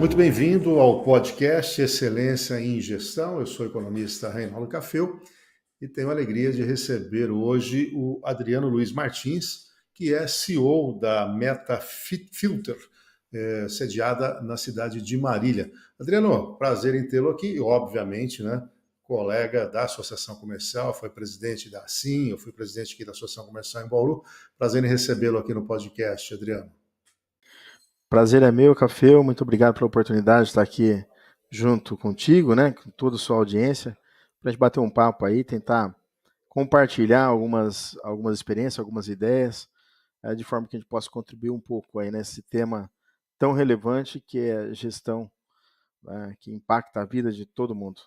Muito bem-vindo ao podcast Excelência em Gestão. Eu sou o economista Reinaldo Cafeu e tenho a alegria de receber hoje o Adriano Luiz Martins, que é CEO da MetaFilter, sediada na cidade de Marília. Adriano, prazer em tê-lo aqui e, obviamente, né, colega da Associação Comercial, foi presidente da ASIM, eu fui presidente aqui da Associação Comercial em Bauru. Prazer em recebê-lo aqui no podcast, Adriano. Prazer é meu, Cafeu. Muito obrigado pela oportunidade de estar aqui junto contigo, né, com toda a sua audiência, para a gente bater um papo aí, tentar compartilhar algumas experiências, algumas ideias, de forma que a gente possa contribuir um pouco aí nesse tema tão relevante que é a gestão, né, que impacta a vida de todo mundo.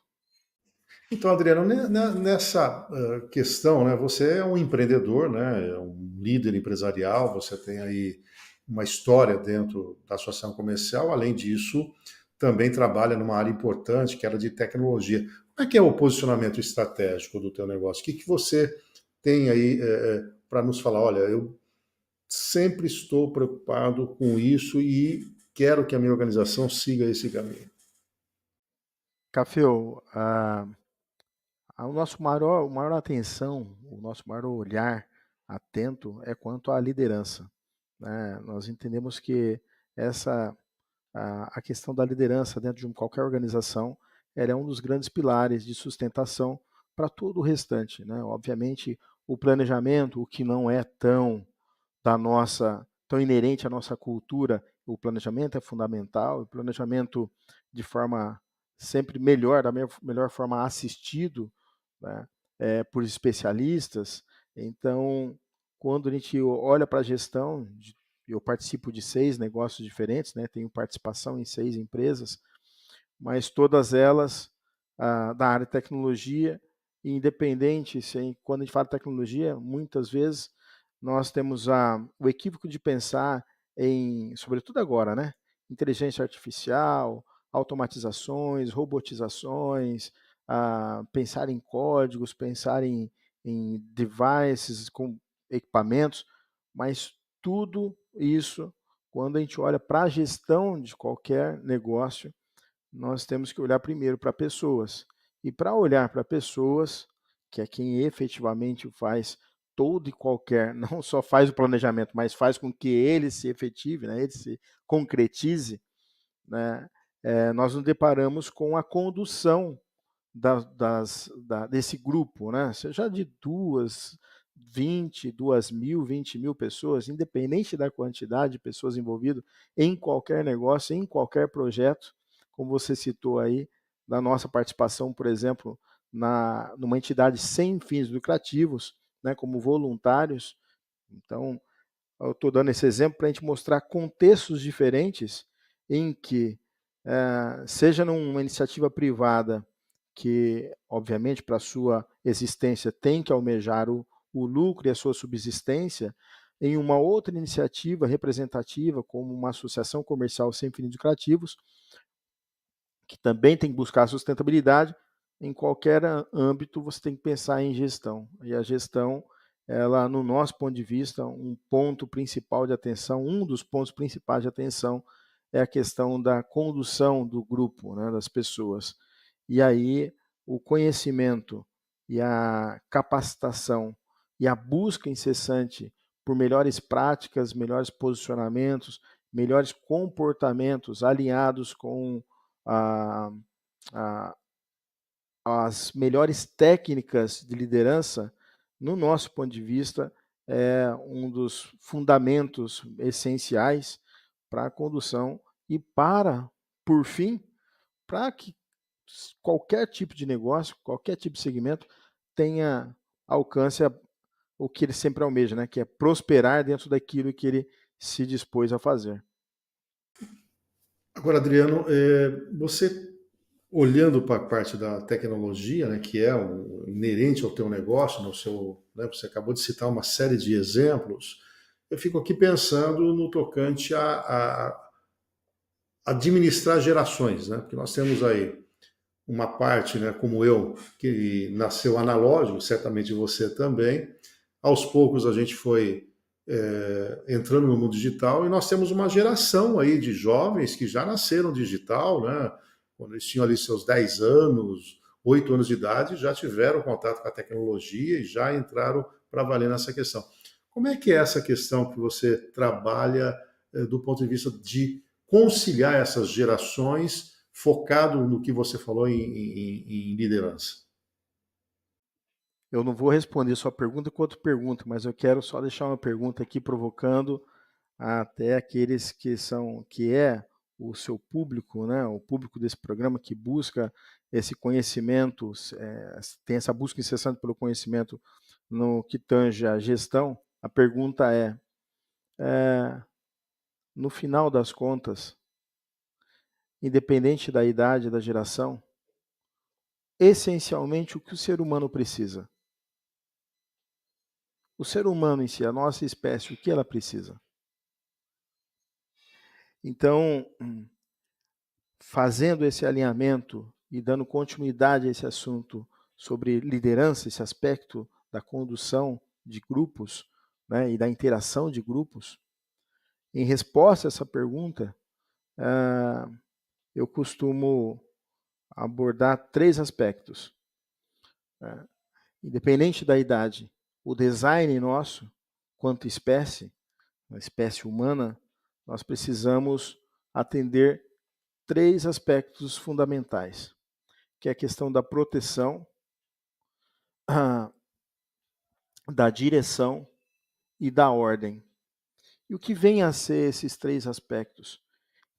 Então, Adriano, nessa questão, né, você é um empreendedor, né, é um líder empresarial, você tem aí uma história dentro da associação comercial, além disso, também trabalha numa área importante, que era de tecnologia. Como é que é o posicionamento estratégico do teu negócio? O que você tem aí para nos falar? Olha, eu sempre estou preocupado com isso e quero que a minha organização siga esse caminho. Cafeu, o nosso maior atenção, o nosso maior olhar atento é quanto à liderança, né? Nós entendemos que essa a questão da liderança dentro de qualquer organização, ela é um dos grandes pilares de sustentação para todo o restante, né? Obviamente, o planejamento, o que não é tão inerente à nossa cultura, o planejamento é fundamental, o planejamento de forma sempre melhor, da melhor forma assistido, né, por especialistas. Então, quando a gente olha para a gestão, eu participo de 6 negócios diferentes, né, tenho participação em 6 empresas, mas todas elas da área de tecnologia, independente, quando a gente fala de tecnologia, muitas vezes nós temos o equívoco de pensar em, sobretudo agora, né, inteligência artificial, automatizações, robotizações, pensar em códigos, pensar em devices, com equipamentos, mas tudo isso, quando a gente olha para a gestão de qualquer negócio, nós temos que olhar primeiro para pessoas. E para olhar para pessoas, que é quem efetivamente faz todo e qualquer, não só faz o planejamento, mas faz com que ele se efetive, né, ele se concretize, né, nós nos deparamos com a condução desse grupo, né, seja de 2.000, 20.000 pessoas, independente da quantidade de pessoas envolvidas em qualquer negócio, em qualquer projeto, como você citou aí, da nossa participação, por exemplo, numa entidade sem fins lucrativos, né, como voluntários. Então, eu estou dando esse exemplo para a gente mostrar contextos diferentes em que, seja numa iniciativa privada, que, obviamente, para a sua existência tem que almejar o lucro e a sua subsistência, em uma outra iniciativa representativa, como uma associação comercial sem fins lucrativos, que também tem que buscar a sustentabilidade, em qualquer âmbito você tem que pensar em gestão. E a gestão, ela, no nosso ponto de vista, um ponto principal de atenção, um dos pontos principais de atenção é a questão da condução do grupo, né, das pessoas. E aí o conhecimento e a capacitação e a busca incessante por melhores práticas, melhores posicionamentos, melhores comportamentos alinhados com a, a, as melhores técnicas de liderança, no nosso ponto de vista, é um dos fundamentos essenciais para a condução e por fim, para que qualquer tipo de negócio, qualquer tipo de segmento tenha alcance o que ele sempre almeja, né? Que é prosperar dentro daquilo que ele se dispôs a fazer. Agora, Adriano, você olhando para a parte da tecnologia, né, que é inerente ao teu negócio, no seu, né, você acabou de citar uma série de exemplos, eu fico aqui pensando no tocante a administrar gerações, né, porque nós temos aí uma parte, né, como eu, que nasceu analógico, certamente você também. Aos poucos a gente foi entrando no mundo digital, e nós temos uma geração aí de jovens que já nasceram digital, né? Quando eles tinham ali seus 10 anos, 8 anos de idade, já tiveram contato com a tecnologia e já entraram para valer nessa questão. Como é que é essa questão que você trabalha do ponto de vista de conciliar essas gerações, focado no que você falou em liderança? Eu não vou responder sua pergunta com outra pergunta, mas eu quero só deixar uma pergunta aqui provocando até aqueles que é o seu público, né, o público desse programa que busca esse conhecimento, tem essa busca incessante pelo conhecimento no que tange a gestão. A pergunta é, no final das contas, independente da idade, da geração, essencialmente o que o ser humano precisa? O ser humano em si, a nossa espécie, o que ela precisa? Então, fazendo esse alinhamento e dando continuidade a esse assunto sobre liderança, esse aspecto da condução de grupos, né, e da interação de grupos, em resposta a essa pergunta, eu costumo abordar 3 aspectos. Independente da idade, o design nosso, quanto espécie, a espécie humana, nós precisamos atender 3 aspectos fundamentais, que é a questão da proteção, da direção e da ordem. E o que vem a ser esses 3 aspectos?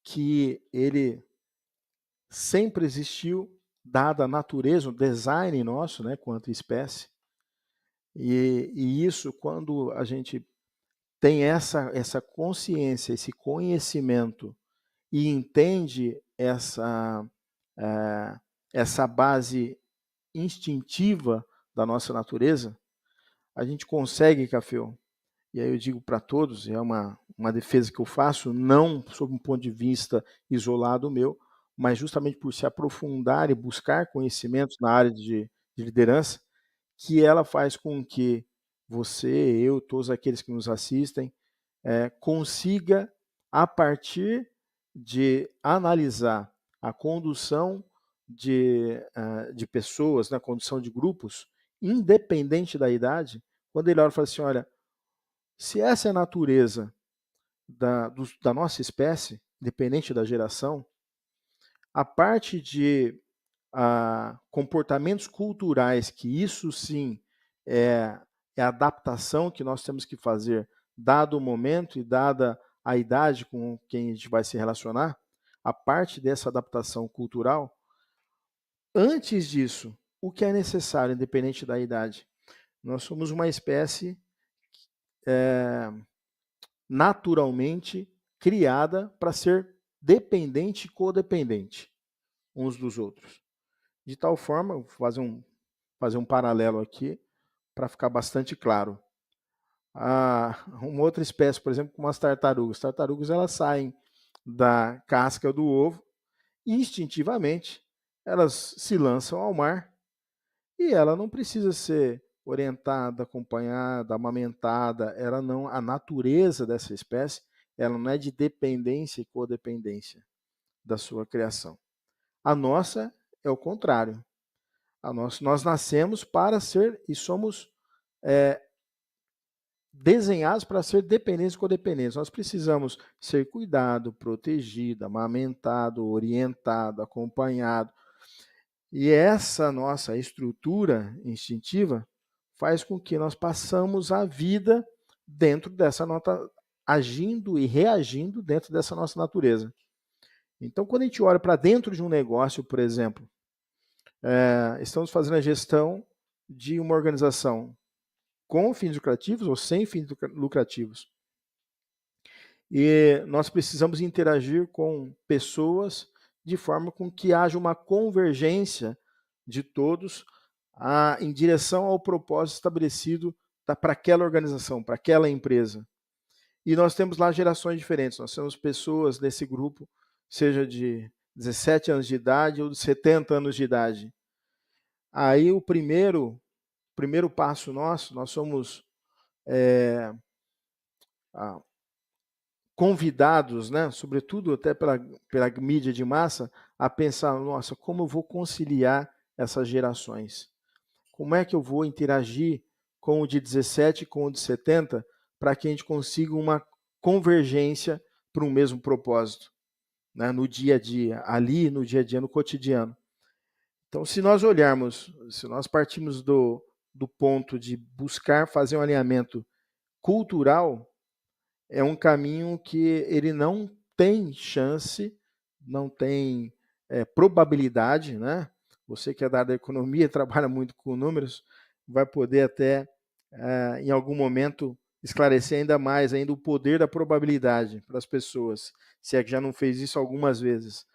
Que ele sempre existiu, dada a natureza, o design nosso, né, quanto espécie, e isso, quando a gente tem essa consciência, esse conhecimento e entende essa base instintiva da nossa natureza, a gente consegue, Cafeu, e aí eu digo para todos, é uma defesa que eu faço, não sob um ponto de vista isolado meu, mas justamente por se aprofundar e buscar conhecimentos na área de liderança, que ela faz com que você, eu, todos aqueles que nos assistem, consiga, a partir de analisar a condução de pessoas, na condução de grupos, independente da idade, quando ele olha e fala assim, olha, se essa é a natureza da nossa espécie, independente da geração, a parte de comportamentos culturais, que isso sim é a adaptação que nós temos que fazer, dado o momento e dada a idade com quem a gente vai se relacionar, a parte dessa adaptação cultural, antes disso, o que é necessário, independente da idade? Nós somos uma espécie naturalmente criada para ser dependente e codependente uns dos outros. De tal forma, vou fazer um paralelo aqui para ficar bastante claro. Uma outra espécie, por exemplo, como as tartarugas. As tartarugas elas saem da casca do ovo e instintivamente elas se lançam ao mar e ela não precisa ser orientada, acompanhada, amamentada, ela não, a natureza dessa espécie, ela não é de dependência e codependência da sua criação. A nossa é o contrário. Nós nascemos para ser e somos desenhados para ser dependentes e codependentes. Nós precisamos ser cuidado, protegido, amamentado, orientado, acompanhado. E essa nossa estrutura instintiva faz com que nós passamos a vida dentro dessa nota, agindo e reagindo dentro dessa nossa natureza. Então, quando a gente olha para dentro de um negócio, por exemplo, estamos fazendo a gestão de uma organização com fins lucrativos ou sem fins lucrativos. E nós precisamos interagir com pessoas de forma com que haja uma convergência de todos em direção ao propósito estabelecido para aquela organização, para aquela empresa. E nós temos lá gerações diferentes, nós temos pessoas nesse grupo, seja de 17 anos de idade ou de 70 anos de idade. Aí o primeiro passo nosso, nós somos convidados, né, sobretudo até pela mídia de massa, a pensar, nossa, como eu vou conciliar essas gerações? Como é que eu vou interagir com o de 17 e com o de 70 para que a gente consiga uma convergência para um mesmo propósito, né, no dia a dia, ali no dia a dia, no cotidiano. Então, se nós olharmos, se nós partimos do ponto de buscar fazer um alinhamento cultural, é um caminho que ele não tem chance, não tem probabilidade, né? Você que é da área da economia, trabalha muito com números, vai poder até, em algum momento, esclarecer ainda mais ainda o poder da probabilidade para as pessoas, se é que já não fez isso algumas vezes.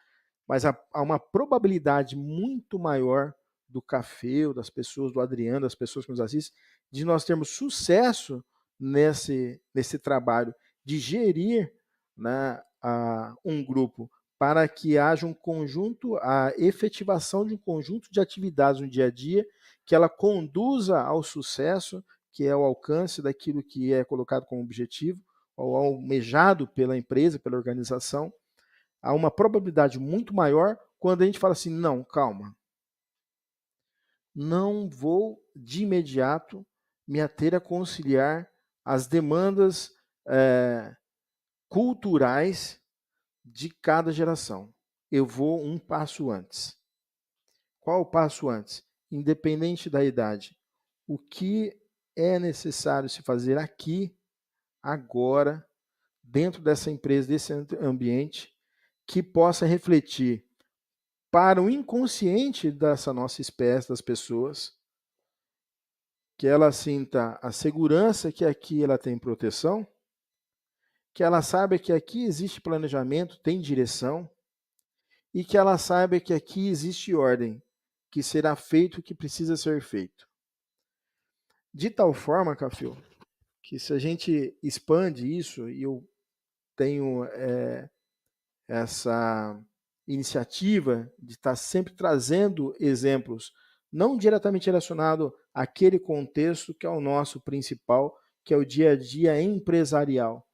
Mas há uma probabilidade muito maior do Café, das pessoas, do Adriano, das pessoas que nos assistem, de nós termos sucesso nesse trabalho de gerir, né, um grupo para que haja um conjunto, a efetivação de um conjunto de atividades no dia a dia, que ela conduza ao sucesso, que é o alcance daquilo que é colocado como objetivo, ou almejado pela empresa, pela organização. Há uma probabilidade muito maior quando a gente fala assim, não, calma, não vou de imediato me ater a conciliar as demandas culturais de cada geração. Eu vou um passo antes. Qual o passo antes? Independente da idade, o que é necessário se fazer aqui, agora, dentro dessa empresa, desse ambiente, que possa refletir para o inconsciente dessa nossa espécie, das pessoas, que ela sinta a segurança que aqui ela tem proteção, que ela saiba que aqui existe planejamento, tem direção, e que ela saiba que aqui existe ordem, que será feito o que precisa ser feito. De tal forma, Cafio, que se a gente expande isso, e eu tenho essa iniciativa de estar sempre trazendo exemplos, não diretamente relacionado àquele contexto que é o nosso principal, que é o dia a dia empresarial,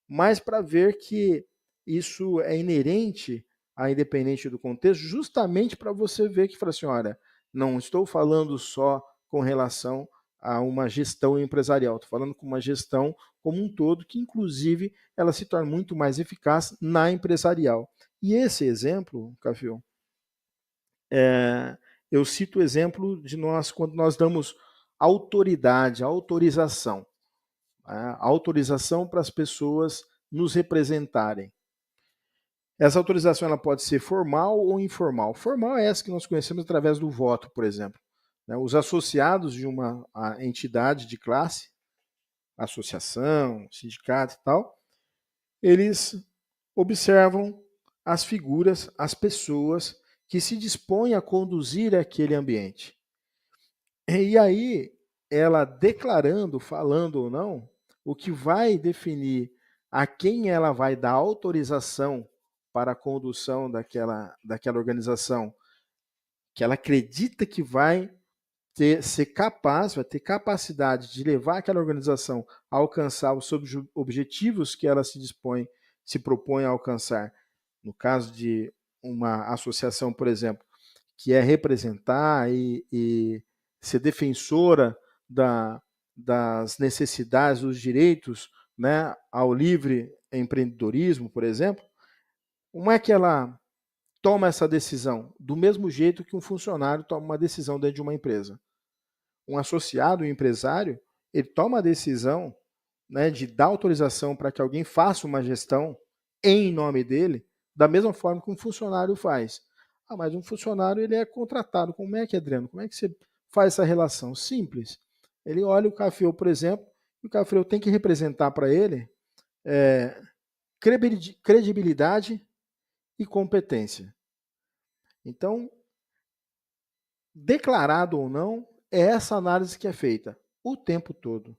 mas para ver que isso é inerente a independente do contexto, justamente para você ver que fala assim, olha, não estou falando só com relação a uma gestão empresarial, estou falando com uma gestão como um todo, que inclusive ela se torna muito mais eficaz na empresarial. E esse exemplo, Cafio, eu cito o exemplo de nós, quando nós damos autoridade, autorização, autorização para as pessoas nos representarem. Essa autorização ela pode ser formal ou informal. Formal é essa que nós conhecemos através do voto, por exemplo. Os associados de uma entidade de classe, associação, sindicato e tal, eles observam as figuras, as pessoas que se dispõem a conduzir aquele ambiente. E aí, ela declarando, falando ou não, o que vai definir a quem ela vai dar autorização para a condução daquela organização, que ela acredita que vai ser capaz, vai ter capacidade de levar aquela organização a alcançar os objetivos que ela se propõe a alcançar. No caso de uma associação, por exemplo, que é representar e ser defensora das necessidades, dos direitos, né, ao livre empreendedorismo, por exemplo, como é que ela toma essa decisão? Do mesmo jeito que um funcionário toma uma decisão dentro de uma empresa. Um associado, um empresário, ele toma a decisão, né, de dar autorização para que alguém faça uma gestão em nome dele, da mesma forma que um funcionário faz. Mas um funcionário ele é contratado. Como é que, Adriano? Como é que você faz essa relação? Simples. Ele olha o Café, por exemplo, e o Café tem que representar para ele credibilidade e competência. Então, declarado ou não, é essa análise que é feita o tempo todo,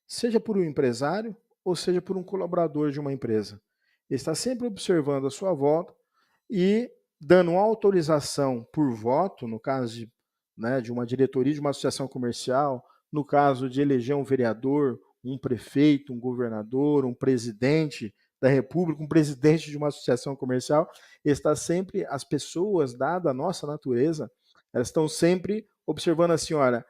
seja por um empresário ou seja por um colaborador de uma empresa. Ele está sempre observando a sua volta e dando autorização por voto, no caso de uma diretoria de uma associação comercial, no caso de eleger um vereador um prefeito, um governador, um presidente da República, um presidente de uma associação comercial, está sempre, as pessoas, dada a nossa natureza, elas estão sempre observando assim, olha,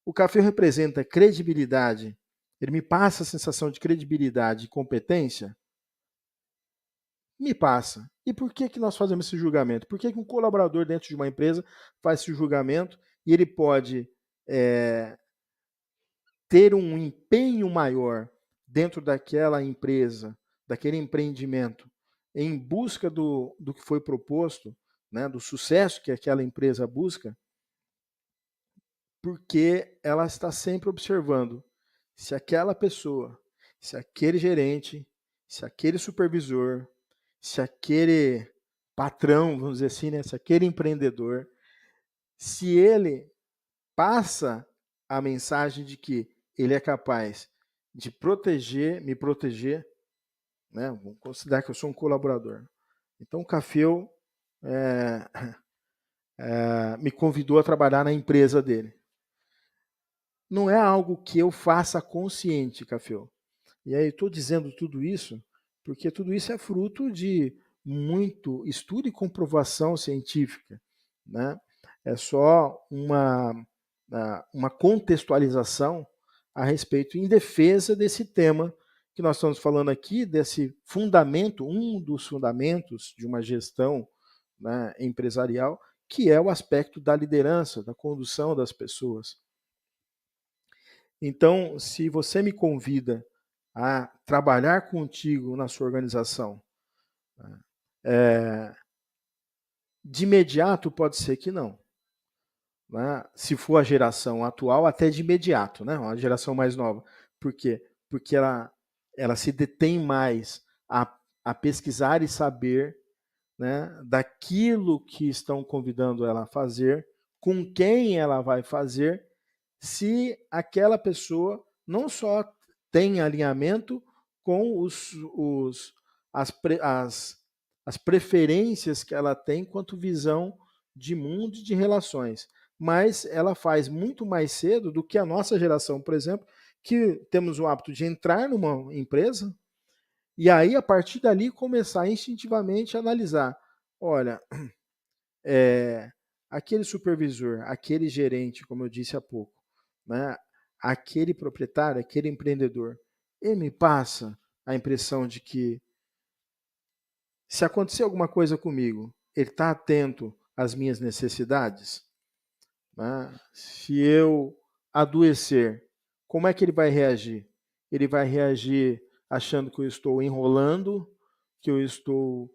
o café representa credibilidade, ele me passa a sensação de credibilidade e competência? Me passa. E por que, que nós fazemos esse julgamento? Por que, que um colaborador dentro de uma empresa faz esse julgamento e ele pode ter um empenho maior dentro daquela empresa, daquele empreendimento, em busca do que foi proposto, né, do sucesso que aquela empresa busca, porque ela está sempre observando se aquela pessoa, se aquele gerente, se aquele supervisor, se aquele patrão, vamos dizer assim, né, se aquele empreendedor, se ele passa a mensagem de que ele é capaz de proteger, me proteger, né? Vamos considerar que eu sou um colaborador. Então o Cafeu me convidou a trabalhar na empresa dele. Não é algo que eu faça consciente, Cafeu. E aí estou dizendo tudo isso porque tudo isso é fruto de muito estudo e comprovação científica, né? É só uma contextualização a respeito, em defesa desse tema que nós estamos falando aqui, desse fundamento, um dos fundamentos de uma gestão, né, empresarial, que é o aspecto da liderança, da condução das pessoas. Então, se você me convida a trabalhar contigo na sua organização, de imediato pode ser que não. Né? Se for a geração atual, até de imediato, né? Uma geração mais nova. Por quê? Porque ela se detém mais a pesquisar e saber, né, daquilo que estão convidando ela a fazer, com quem ela vai fazer, se aquela pessoa não só tem alinhamento com as preferências que ela tem quanto visão de mundo e de relações, mas ela faz muito mais cedo do que a nossa geração, por exemplo, que temos o hábito de entrar numa empresa e aí, a partir dali, começar instintivamente a analisar. Olha, aquele supervisor, aquele gerente, como eu disse há pouco, né, aquele proprietário, aquele empreendedor, ele me passa a impressão de que, se acontecer alguma coisa comigo, ele está atento às minhas necessidades? Né? Se eu adoecer, como é que ele vai reagir? Ele vai reagir achando que eu estou enrolando, que eu estou.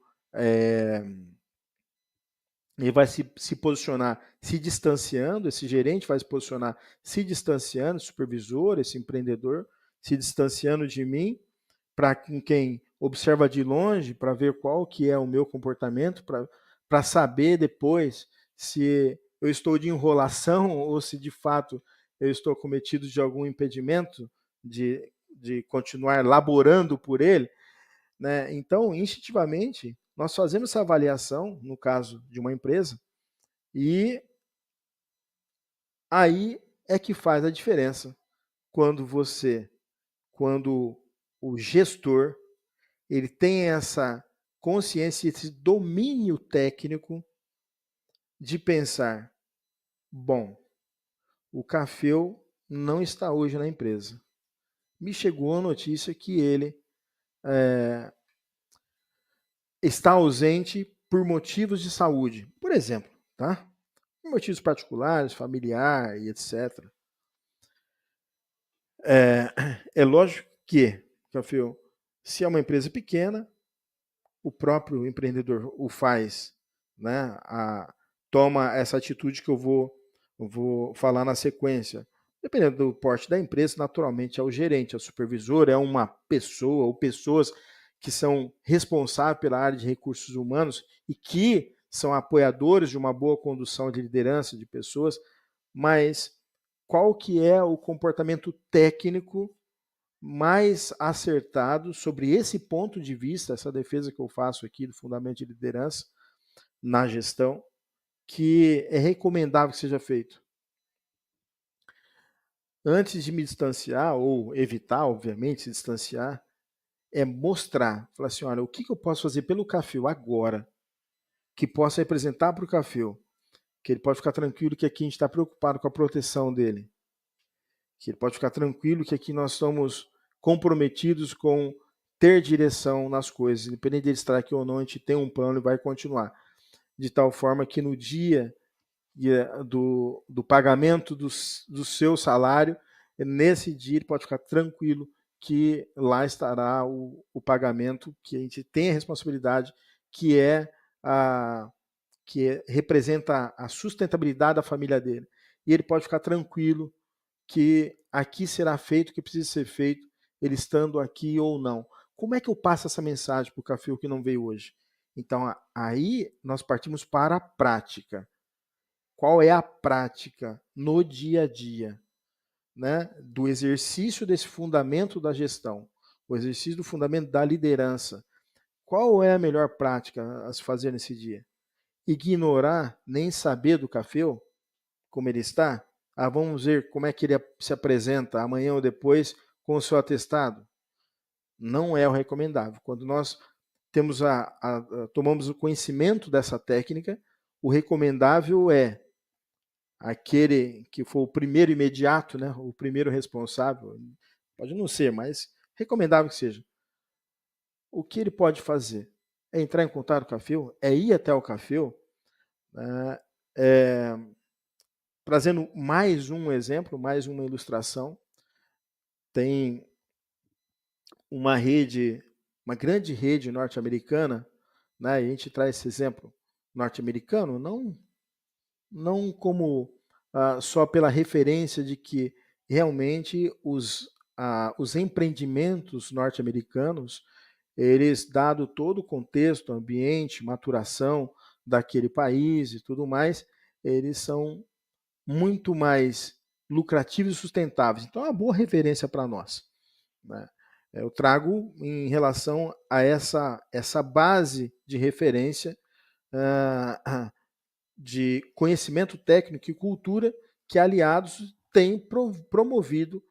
Ele vai se posicionar se distanciando, esse gerente vai se posicionar se distanciando, esse supervisor, esse empreendedor, se distanciando de mim, para quem observa de longe, para ver qual que é o meu comportamento, para saber depois se eu estou de enrolação ou se de fato eu estou cometido de algum impedimento de continuar laborando por ele. Né? Então, instintivamente, nós fazemos essa avaliação, no caso de uma empresa, e aí é que faz a diferença quando quando o gestor, ele tem essa consciência, esse domínio técnico de pensar, bom, o Cafeu não está hoje na empresa. Me chegou a notícia que ele está ausente por motivos de saúde, por exemplo, tá? Por motivos particulares, familiar e etc. É lógico que, Cafeu, se é uma empresa pequena, o próprio empreendedor o faz, né? Toma essa atitude que eu vou falar na sequência. Dependendo do porte da empresa, naturalmente é o gerente, é o supervisor, é uma pessoa ou pessoas que são responsáveis pela área de recursos humanos e que são apoiadores de uma boa condução de liderança de pessoas, mas qual que é o comportamento técnico mais acertado sobre esse ponto de vista, essa defesa que eu faço aqui do fundamento de liderança na gestão, que é recomendável que seja feito? antes de me distanciar, ou evitar, obviamente, se distanciar, é mostrar, falar assim, olha, o que eu posso fazer pelo Café agora, que possa representar para o Café, que ele pode ficar tranquilo que aqui a gente está preocupado com a proteção dele, que ele pode ficar tranquilo que aqui nós estamos comprometidos com ter direção nas coisas, independente dele estar aqui ou não, a gente tem um plano e vai continuar, de tal forma que no dia do pagamento do seu salário, nesse dia ele pode ficar tranquilo que lá estará o pagamento, que a gente tem a responsabilidade, que é representa a sustentabilidade da família dele. E ele pode ficar tranquilo que aqui será feito o que precisa ser feito, ele estando aqui ou não. Como é que eu passo essa mensagem para o Café que não veio hoje? Então, aí nós partimos para a prática. Qual é a prática no dia a dia, né, do exercício desse fundamento da gestão, o exercício do fundamento da liderança? Qual é a melhor prática a se fazer nesse dia? Ignorar, nem saber do Café, como ele está? Vamos ver como é que ele se apresenta amanhã ou depois com o seu atestado? Não é o recomendável. Quando nós tomamos o conhecimento dessa técnica, o recomendável é aquele que for o primeiro imediato, né, o primeiro responsável, pode não ser, mas recomendável que seja. O que ele pode fazer? É entrar em contato com o Café? É ir até o Café? Trazendo mais um exemplo, mais uma ilustração, tem uma rede, uma grande rede norte-americana, né, e a gente traz esse exemplo norte-americano, não como só pela referência de que realmente os empreendimentos norte-americanos, eles, dado todo o contexto, ambiente, maturação daquele país e tudo mais, eles são muito mais lucrativos e sustentáveis. Então, é uma boa referência para nós, né? Eu trago em relação a essa base de referência de conhecimento técnico e cultura que aliados têm promovido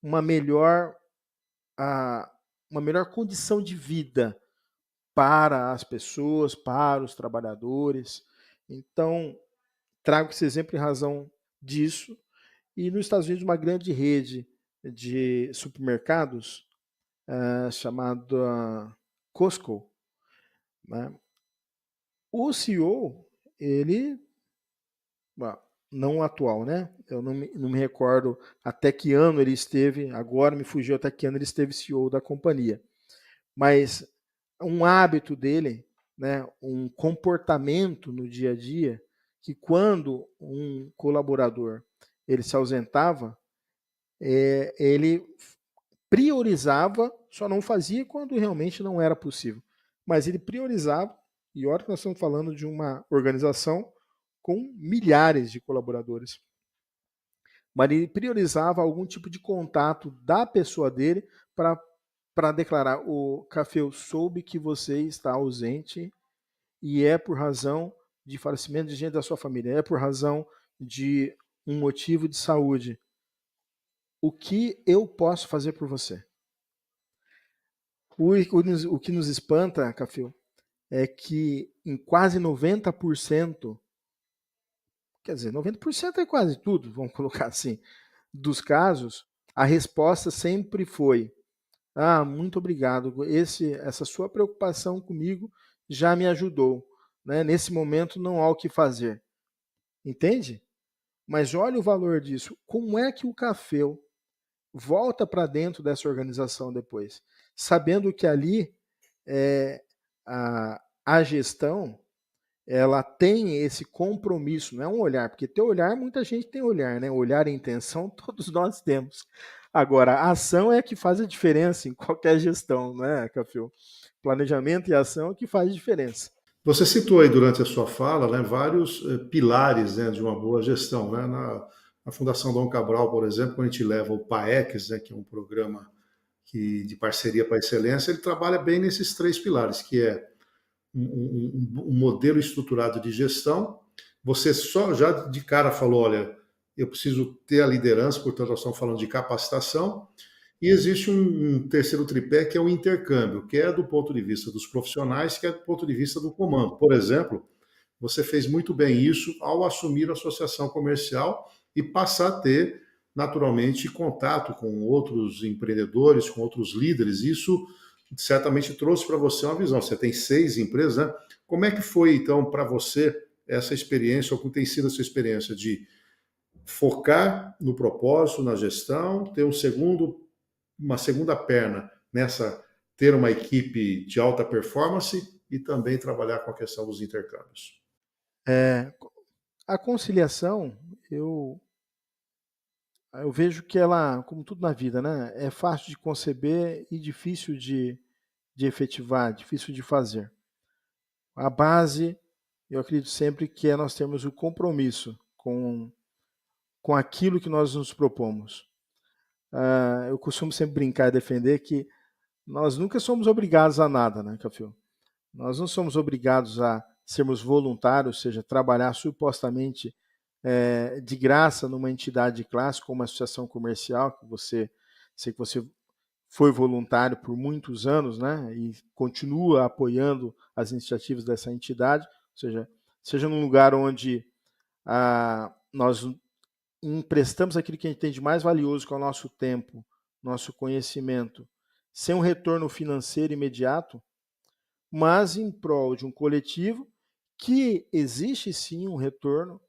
uma melhor condição de vida para as pessoas, para os trabalhadores. Então, trago esse exemplo em razão disso. E nos Estados Unidos, uma grande rede de supermercados chamada Costco, né? O CEO, ele, não atual, né? Eu não me recordo até que ano ele esteve, agora me fugiu até que ano ele esteve CEO da companhia. Mas um hábito dele, né, um comportamento no dia a dia, que quando um colaborador ele se ausentava, ele priorizava, só não fazia quando realmente não era possível. Mas ele priorizava, e olha que nós estamos falando de uma organização com milhares de colaboradores. Mas ele priorizava algum tipo de contato da pessoa dele para declarar: o Café, eu soube que você está ausente e é por razão de falecimento de gente da sua família, é por razão de um motivo de saúde. O que eu posso fazer por você? O que nos espanta, Café, é que em quase 90%, quer dizer, 90% é quase tudo, vamos colocar assim, dos casos, a resposta sempre foi: muito obrigado, essa sua preocupação comigo já me ajudou, né? Nesse momento não há o que fazer. Entende? Mas olha o valor disso. Como é que o Café volta para dentro dessa organização depois? Sabendo que ali a gestão, ela tem esse compromisso, não é um olhar, porque ter olhar, muita gente tem olhar, né? Olhar e intenção, todos nós temos. Agora, a ação é que faz a diferença em qualquer gestão, não é, Café? Planejamento e ação é que faz diferença. Você citou aí durante a sua fala, né, vários pilares, né, de uma boa gestão. Né? Na Fundação Dom Cabral, por exemplo, quando a gente leva o PAEX, né, que é um programa de parceria para a excelência, ele trabalha bem nesses três pilares, que é um modelo estruturado de gestão. Você só já de cara falou, olha, eu preciso ter a liderança, portanto, nós estamos falando de capacitação. E existe um terceiro tripé, que é o intercâmbio, que é do ponto de vista dos profissionais, que é do ponto de vista do comando. Por exemplo, você fez muito bem isso ao assumir a associação comercial e passar a ter, naturalmente, contato com outros empreendedores, com outros líderes. Isso certamente trouxe para você uma visão. Você tem 6 empresas, né? Como é que foi, então, para você essa experiência, ou como tem sido a sua experiência de focar no propósito, na gestão, ter uma segunda perna nessa, ter uma equipe de alta performance e também trabalhar com a questão dos intercâmbios? É, a conciliação, eu vejo que ela, como tudo na vida, né, é fácil de conceber e difícil de efetivar, difícil de fazer. A base, eu acredito sempre que é nós termos o compromisso com aquilo que nós nos propomos. Eu costumo sempre brincar e defender que nós nunca somos obrigados a nada, né, Cafio? Nós não somos obrigados a sermos voluntários, ou seja, trabalhar supostamente de graça numa entidade de classe, como uma associação comercial, sei que você foi voluntário por muitos anos, né, e continua apoiando as iniciativas dessa entidade, ou seja num lugar onde nós emprestamos aquilo que a gente tem de mais valioso, que é o nosso tempo, nosso conhecimento, sem um retorno financeiro imediato, mas em prol de um coletivo que existe sim um retorno,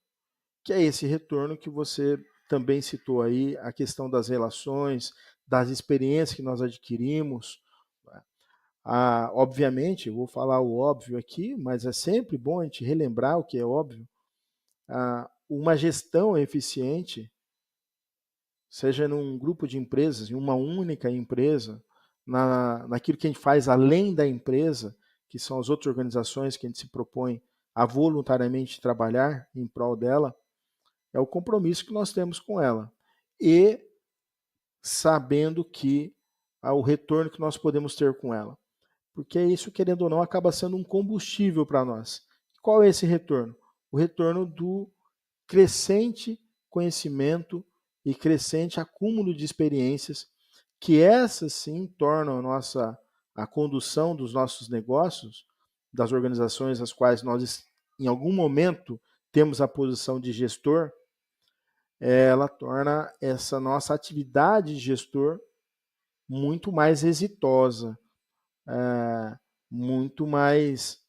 que é esse retorno que você também citou aí, a questão das relações, das experiências que nós adquirimos. Obviamente, eu vou falar o óbvio aqui, mas é sempre bom a gente relembrar o que é óbvio. Uma gestão eficiente, seja num grupo de empresas, em uma única empresa, naquilo que a gente faz além da empresa, que são as outras organizações que a gente se propõe a voluntariamente trabalhar em prol dela, é o compromisso que nós temos com ela. E sabendo que o retorno que nós podemos ter com ela. Porque isso, querendo ou não, acaba sendo um combustível para nós. Qual é esse retorno? O retorno do crescente conhecimento e crescente acúmulo de experiências, que essas sim tornam a condução dos nossos negócios, das organizações às quais nós, em algum momento, temos a posição de gestor, ela torna essa nossa atividade de gestor muito mais exitosa, muito mais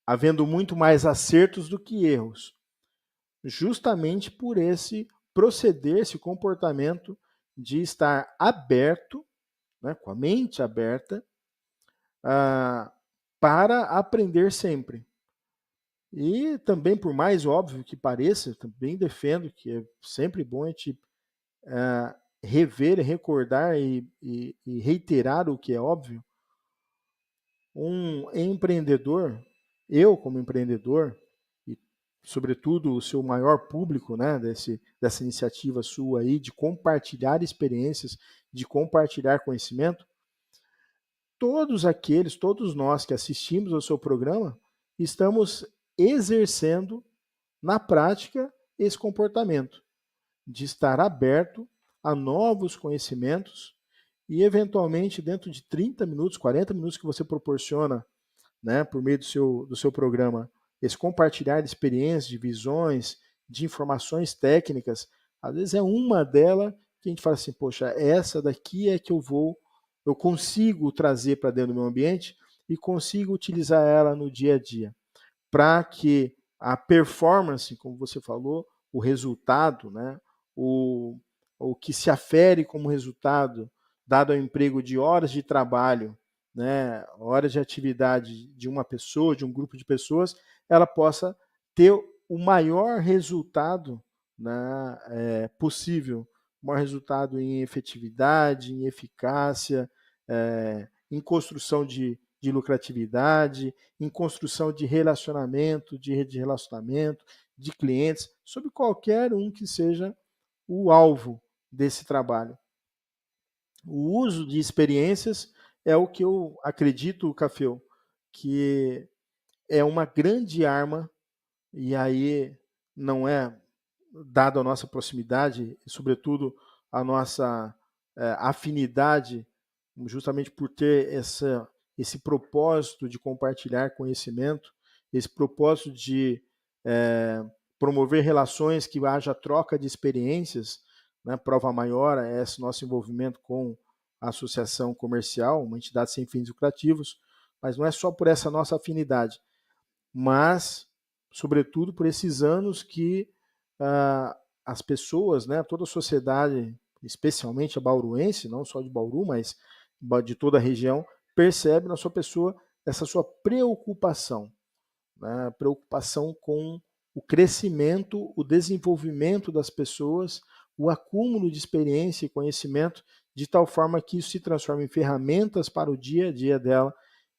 havendo muito mais acertos do que erros, justamente por esse proceder, esse comportamento de estar aberto, né, com a mente aberta, para aprender sempre. E também, por mais óbvio que pareça, também defendo que é sempre bom a gente rever, recordar e reiterar o que é óbvio. Um empreendedor, eu como empreendedor, e sobretudo o seu maior público, né, dessa iniciativa sua aí, de compartilhar experiências, de compartilhar conhecimento, todos nós que assistimos ao seu programa, estamos exercendo na prática esse comportamento de estar aberto a novos conhecimentos e, eventualmente, dentro de 30 minutos, 40 minutos que você proporciona, né, por meio do seu programa, esse compartilhar de experiências, de visões, de informações técnicas, às vezes é uma delas que a gente fala assim, poxa, essa daqui é que eu consigo trazer para dentro do meu ambiente e consigo utilizar ela no dia a dia, para que a performance, como você falou, o resultado, né, o que se afere como resultado, dado ao emprego de horas de trabalho, né, horas de atividade de uma pessoa, de um grupo de pessoas, ela possa ter o maior resultado, né, possível, o maior resultado em efetividade, em eficácia, em construção de lucratividade, em construção de relacionamento, de rede de relacionamento, de clientes, sobre qualquer um que seja o alvo desse trabalho. O uso de experiências é o que eu acredito, Cafeu, que é uma grande arma, e aí não é dado a nossa proximidade e, sobretudo, a nossa afinidade, justamente por ter esse propósito de compartilhar conhecimento, esse propósito de promover relações que haja troca de experiências, né? Prova maior é esse nosso envolvimento com a associação comercial, uma entidade sem fins lucrativos, mas não é só por essa nossa afinidade, mas, sobretudo, por esses anos que as pessoas, né, toda a sociedade, especialmente a bauruense, não só de Bauru, mas de toda a região, percebe na sua pessoa essa sua preocupação, né, preocupação com o crescimento, o desenvolvimento das pessoas, o acúmulo de experiência e conhecimento, de tal forma que isso se transforma em ferramentas para o dia a dia dela,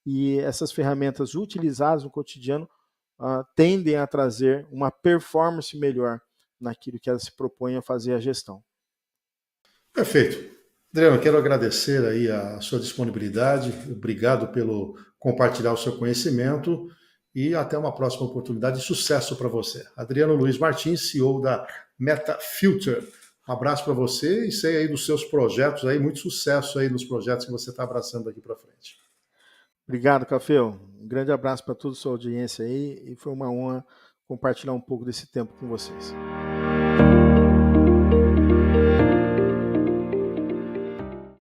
e essas ferramentas utilizadas no cotidiano tendem a trazer uma performance melhor naquilo que ela se propõe a fazer a gestão. Perfeito. Adriano, quero agradecer aí a sua disponibilidade, obrigado pelo compartilhar o seu conhecimento e até uma próxima oportunidade. Sucesso para você. Adriano Luiz Martins, CEO da MetaFilter. Um abraço para você e sei aí dos seus projetos aí, muito sucesso aí nos projetos que você está abraçando daqui para frente. Obrigado, Cafeu. Um grande abraço para toda a sua audiência aí e foi uma honra compartilhar um pouco desse tempo com vocês.